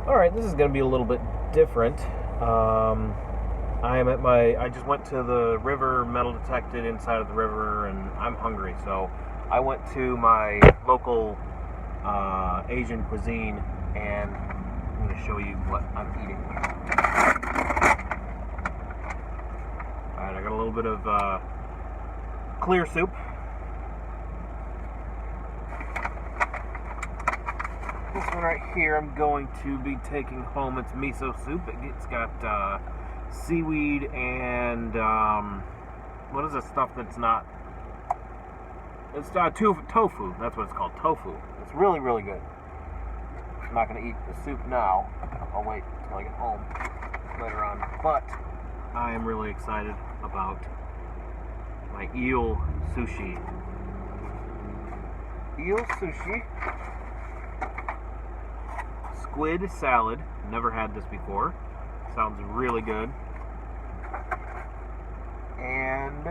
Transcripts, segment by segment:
Alright, this is going to be a little bit different. I just went to the river, metal detected inside of the river, and I'm hungry, so I went to my local Asian cuisine, and I'm going to show you what I'm eating. Alright, I got a little bit of clear soup. This one right here I'm going to be taking home. It's miso soup. It's got seaweed and what is this stuff that's not? It's tofu. That's what it's called, tofu. It's really, really good. I'm not going to eat the soup now. I'll wait until I get home later on. But I am really excited about my eel sushi. Eel sushi. Squid salad. Never had this before. Sounds really good. And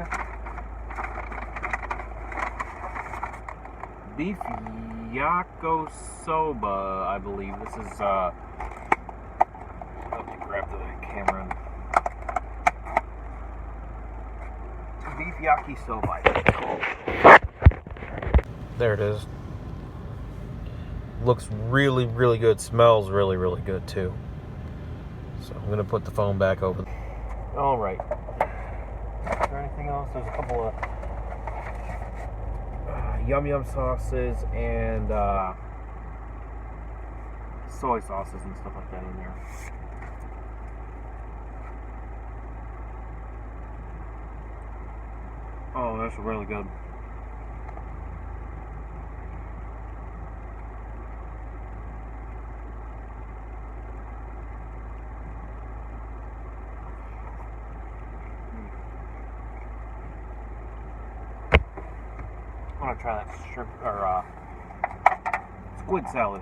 beef Yaki Soba, I believe. This is let me grab the camera. Beef Yaki Soba, I think it's called. There it is. Looks really, really good. Smells really, really good too. So I'm gonna put the phone back over. All right. Is there anything else? There's a couple of yum yum sauces and soy sauces and stuff like that in there. Oh, that's really good. I want to try that shrimp or squid salad.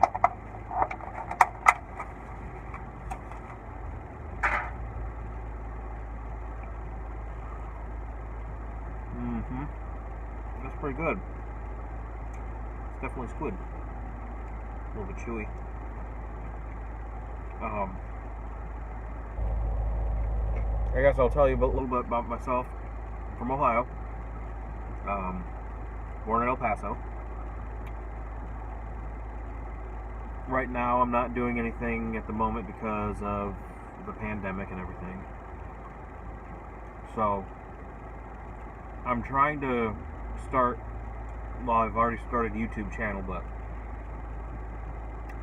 That's pretty good. It's definitely squid. A little bit chewy. I guess I'll tell you a little bit about myself. I'm from Ohio. Born in El Paso. Right now I'm not doing anything at the moment because of the pandemic and everything. So I'm trying to start, well, I've already started a YouTube channel, but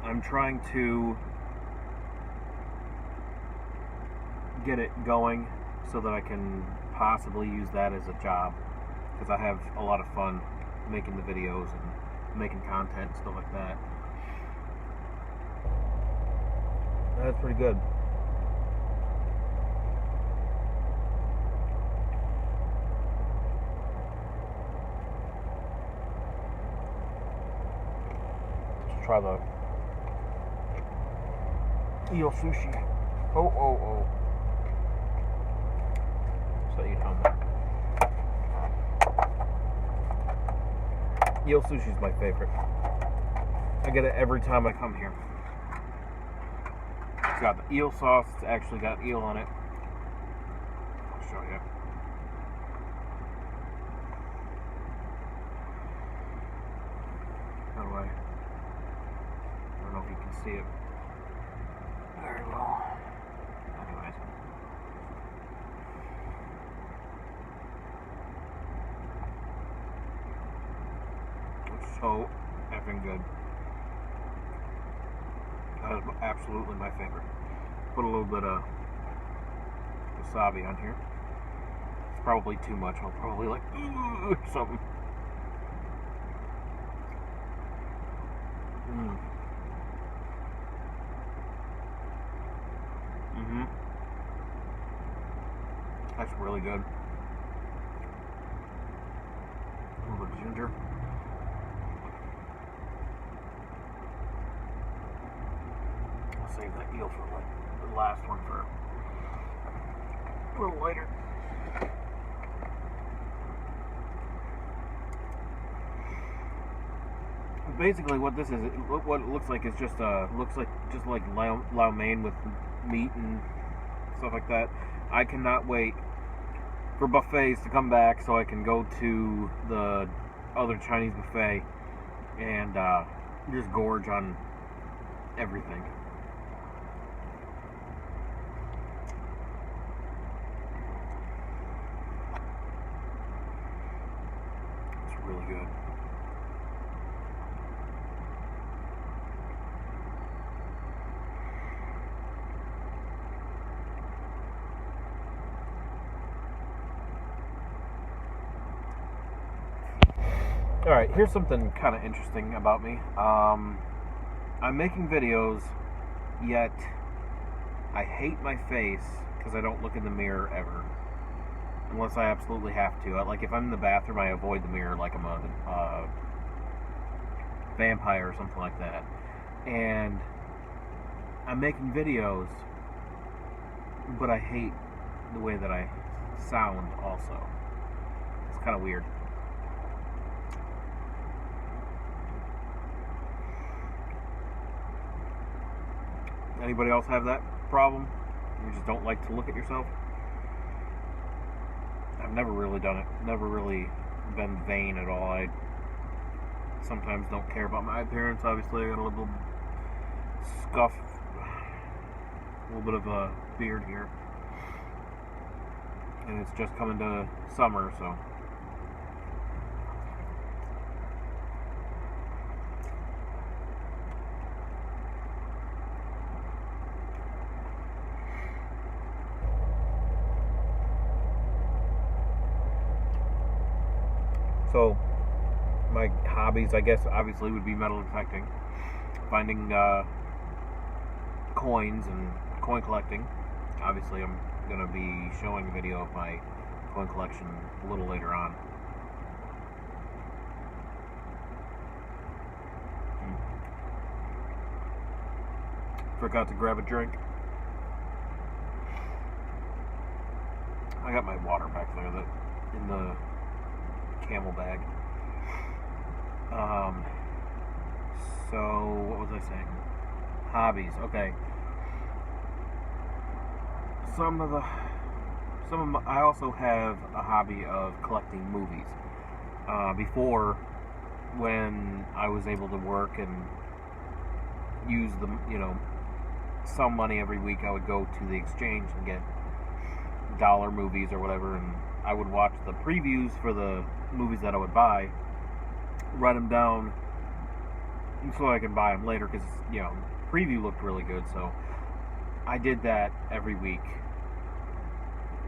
I'm trying to get it going so that I can possibly use that as a job, because I have a lot of fun making the videos and making content and stuff like that. That's pretty good. Let's try the eel sushi. Oh. So you know. Eel sushi is my favorite. I get it every time I come here. It's got the eel sauce. It's actually got eel on it. I'll show you. How do I don't know if you can see it very well. Anyways. So effing good. That is absolutely my favorite. Put a little bit of wasabi on here. It's probably too much. I'll probably like something. That's really good. A little bit of ginger. Save that eel for like the last one for a little later. basically what this is, what it looks like is just like lau mein with meat and stuff like that. I cannot wait for buffets to come back so I can go to the other Chinese buffet and just gorge on everything. It's really good. Alright, here's something kind of interesting about me. I'm making videos, yet I hate my face because I don't look in the mirror ever. Unless I absolutely have to. Like, if I'm in the bathroom, I avoid the mirror like I'm a vampire or something like that. And I'm making videos, but I hate the way that I sound also. It's kind of weird. Anybody else have that problem? You just don't like to look at yourself? I've never really done it. Never really been vain at all. I sometimes don't care about my appearance. Obviously, I got a little scuff, a little bit of a beard here. And it's just coming to summer, so. So, my hobbies, I guess, obviously would be metal detecting, finding coins and coin collecting. Obviously, I'm going to be showing a video of my coin collection a little later on. Forgot to grab a drink. I got my water back there in the camel bag. So what was I saying? Hobbies. Okay. I also have a hobby of collecting movies. Before, when I was able to work and use some money every week, I would go to the exchange and get dollar movies or whatever, and I would watch the previews for the movies that I would buy, write them down so I can buy them later, because preview looked really good. So I did that every week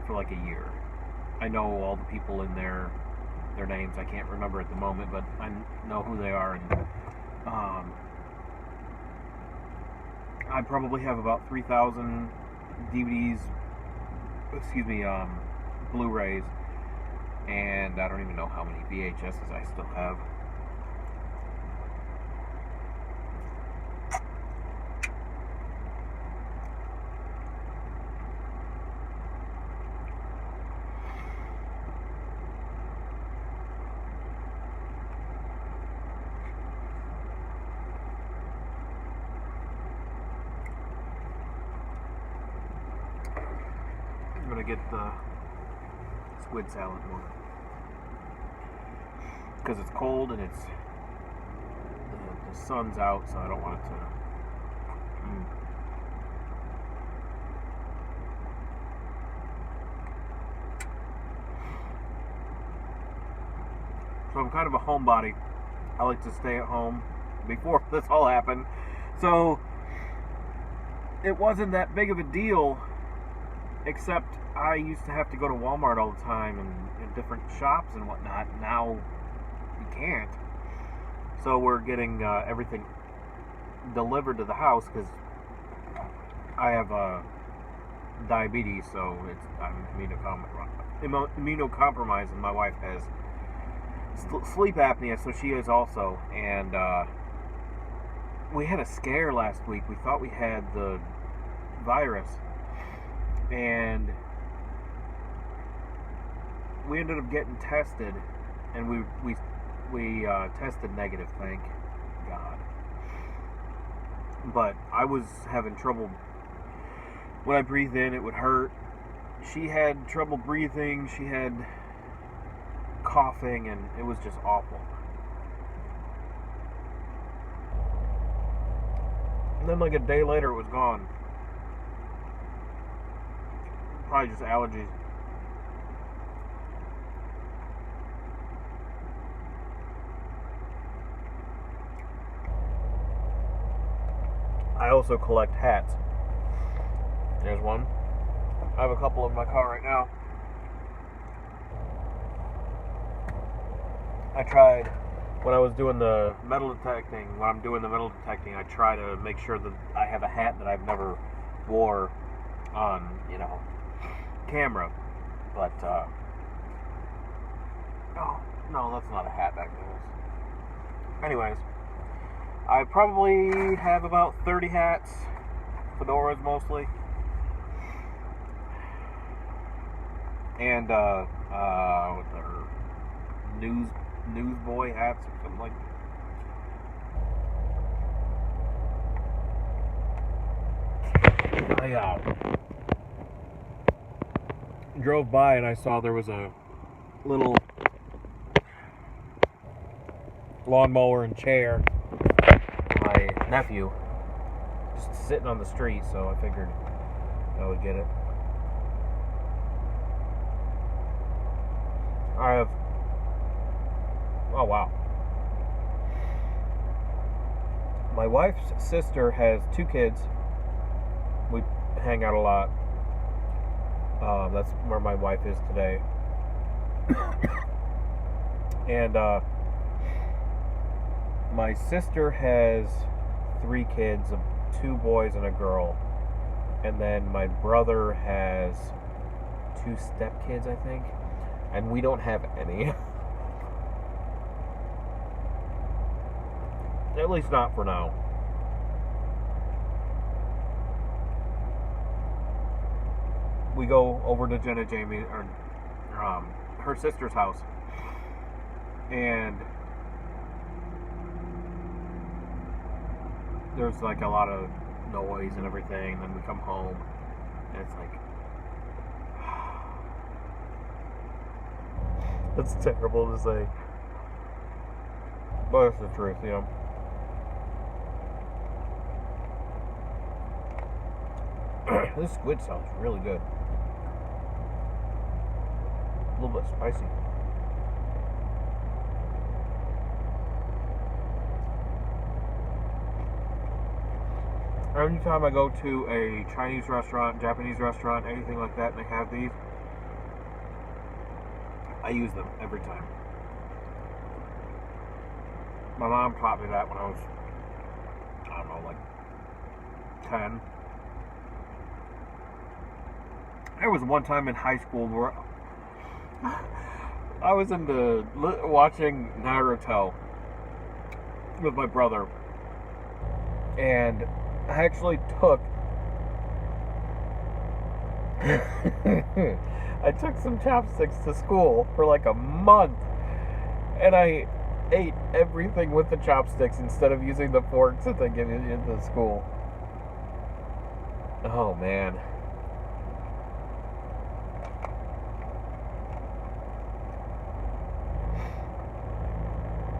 for like a year. I know all the people in their names. I can't remember at the moment, but I know who they are, and I probably have about 3,000 DVDs, Blu-rays, and I don't even know how many VHSs I still have. I'm gonna get the squid salad one because it's cold and the sun's out, so I don't want it to. So I'm kind of a homebody. I like to stay at home before this all happened, so it wasn't that big of a deal. Except I used to have to go to Walmart all the time and in different shops and whatnot. Now you can't. So we're getting everything delivered to the house because I have diabetes, so I'm immunocompromised, and my wife has sleep apnea, so she is also. And we had a scare last week. We thought we had the virus. And we ended up getting tested, and we tested negative, but I was having trouble. When I breathed in, it would hurt. She had trouble breathing. She had coughing, and it was just awful. And then like a day later, it was gone. Probably just allergies. I also collect hats. There's one. I have a couple in my car right now. I tried, when I was doing the metal detecting, when I'm doing the metal detecting, I try to make sure that I have a hat that I've never wore on, camera. But, oh, no, that's not a hat back there. Anyways, I probably have about 30 hats, fedoras mostly. And, what's their newsboy hats or something like that. I drove by and I saw there was a little lawnmower and chair for my nephew just sitting on the street, so I figured I would get it. I have, oh wow. My wife's sister has 2 kids. We hang out a lot. That's where my wife is today. And my sister has 3 kids, 2 boys and a girl. And then my brother has 2 stepkids, I think. And we don't have any. At least not for now. We go over to Jenna Jamie, or her sister's house, and there's like a lot of noise and everything. And then we come home, and it's like, that's terrible to say, but it's the truth, This squid sounds really good. A little bit spicy. Every time I go to a Chinese restaurant, Japanese restaurant, anything like that, and they have these, I use them every time. My mom taught me that when I was, I don't know, like 10. There was one time in high school where I was into watching Naruto with my brother, and I actually took I took some chopsticks to school for like a month, and I ate everything with the chopsticks instead of using the forks that they give you into school. Oh man.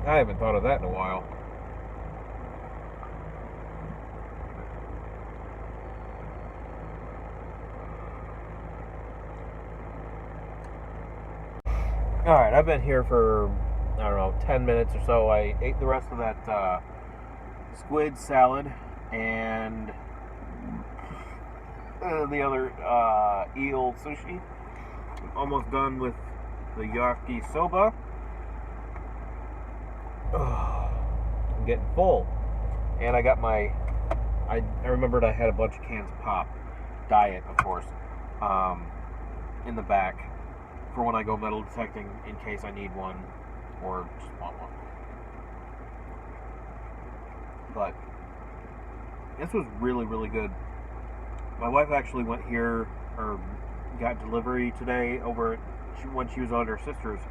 I haven't thought of that in a while. Alright, I've been here for, I don't know, 10 minutes or so. I ate the rest of that squid salad and the other eel sushi. I'm almost done with the Yaki Soba. I'm getting full. And I got my, I remembered I had a bunch of cans of pop, diet of course, in the back for when I go metal detecting in case I need one or just want one. But this was really, really good. My wife actually went here, or got delivery today over when she was on her sister's.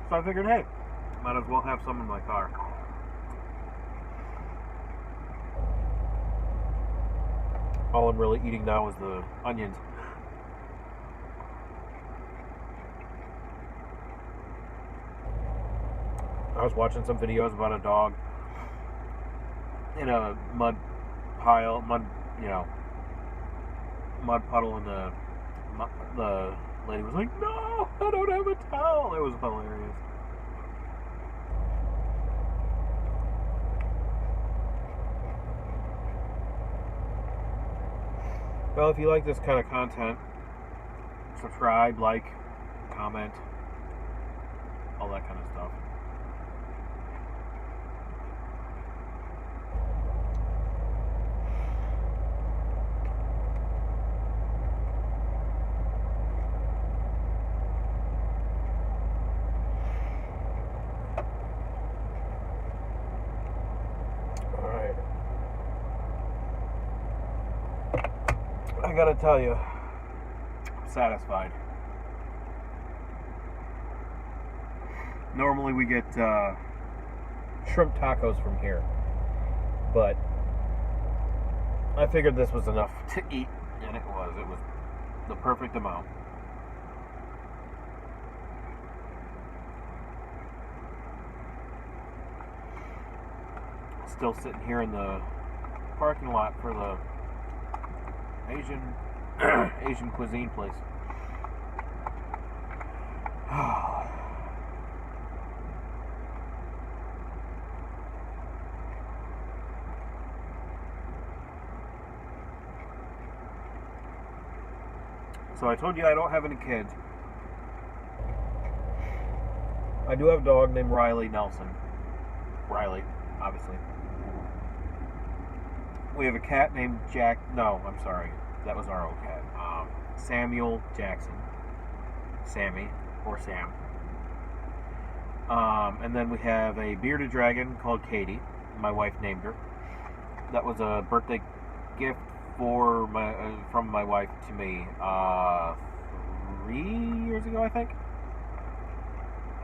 So I figured, hey, might as well have some in my car. All I'm really eating now is the onions. I was watching some videos about a dog in a mud puddle, and the lady was like, "No, I don't have a towel." It was hilarious. Well, if you like this kind of content, subscribe, like, comment, all that kind of stuff. I gotta tell you, I'm satisfied. Normally we get shrimp tacos from here, but I figured this was enough to eat, and it was. It was the perfect amount. Still sitting here in the parking lot for the Asian cuisine place. So I told you I don't have any kids. I do have a dog named Riley Nelson. Riley, obviously. We have a cat named Jack. No, I'm sorry. That was our old cat. Samuel Jackson. Sammy, or Sam. And then we have a bearded dragon called Katie. My wife named her. That was a birthday gift for from my wife to me 3 years ago, I think.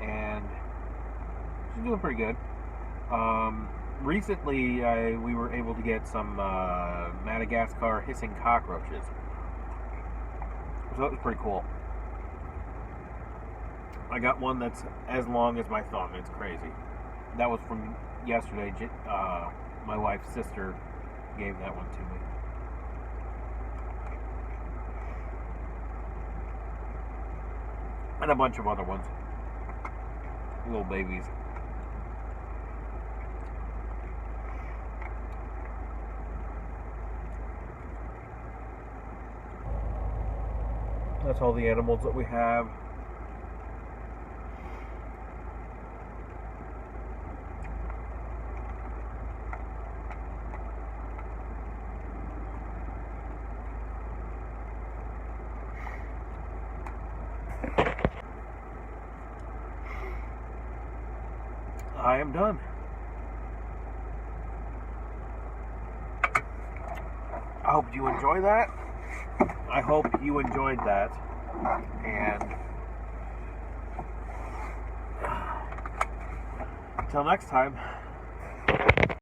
And she's doing pretty good. Recently, we were able to get some Madagascar hissing cockroaches. So that was pretty cool. I got one that's as long as my thumb. It's crazy. That was from yesterday. My wife's sister gave that one to me. And a bunch of other ones. Little babies. That's all the animals that we have. I am done. I hope you enjoy that. I hope you enjoyed that. And until next time.